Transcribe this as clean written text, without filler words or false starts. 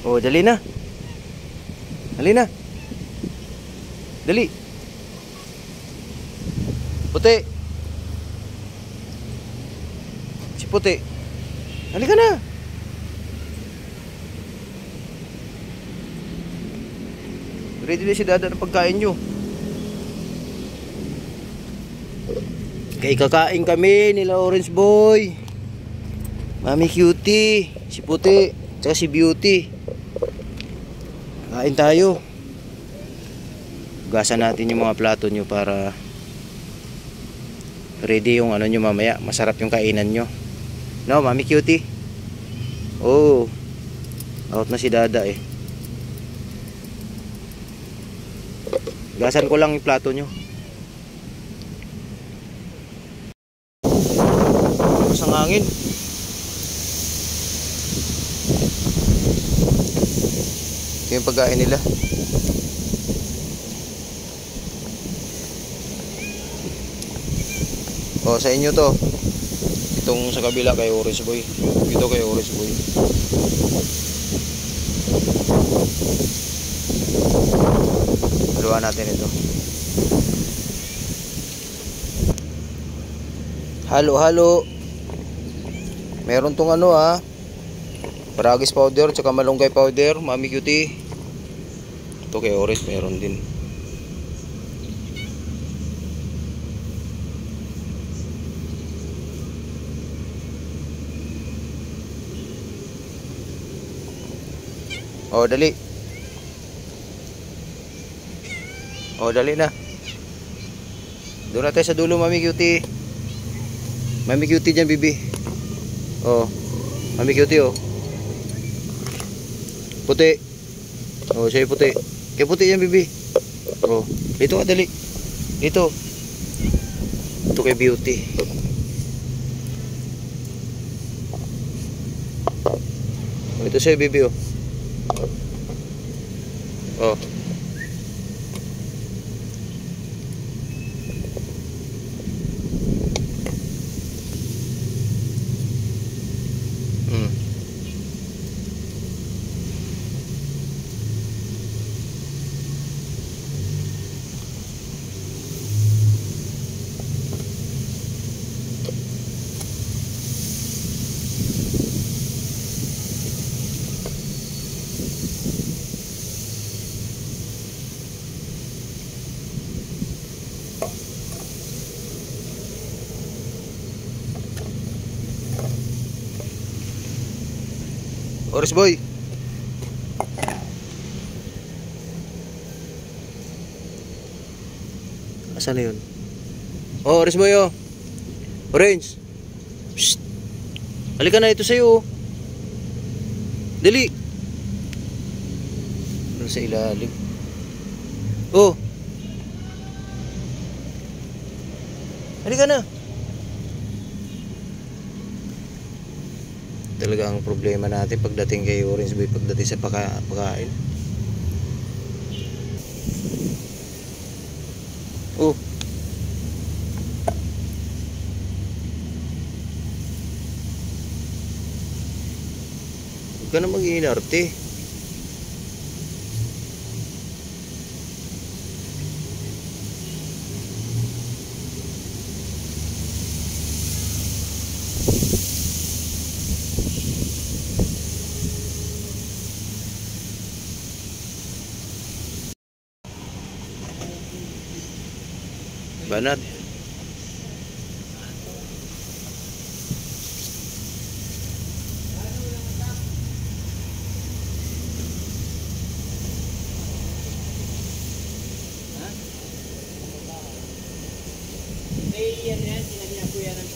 Oh, dali na. Dali na. Dali. Puti. Si Puti. Halika na. Ready na si Dada ng pagkain nyo. Kaya kakain kami nila Orange Boy, Mami Cutie, si Puti, tsaka si Beauty. Kain tayo. Hugasan natin yung mga plato nyo para ready yung ano nyo mamaya. Masarap yung kainan nyo. No, Mami Cutie? Oh, out na si Dada eh. Hugasan ko lang yung plato nyo. Ang hangin. Ito yung pagkain nila. O, sa inyo to. Itong sa kabila kay Orange Boy. Ito kay Orange Boy. Haluan natin ito. Halo-halo. Meron tong ano Paragis powder tsaka malunggay powder, Mami Cutie. Ito kay Orange meron din. Oh, dali. Oh, dali na. Doon na tayo sa dulo, Mami Cutie. Mami Cutie dyan, bibi. Oh, Mami Cutie, oh. Puti. Oh, siya yung puti. Kaya puti yan, bibi. Oh, dito ka, dali. Dito. Ito kay Beauty. Oh, ito siya, bibi, oh. Oh. Orange Boy. Asan na yun? Oh, Orange Boy, oh. Orange. Psst. Halika na, ito sa'yo, oh. Dali. Ano sa ilalim? Oh. Halika na. Talaga ang problema natin pagdating kay Orange Boy, pagdating sa pagkain. Oh. Huwag ka na mag-iinarte. Banat. Yan, sinabi na po yan ang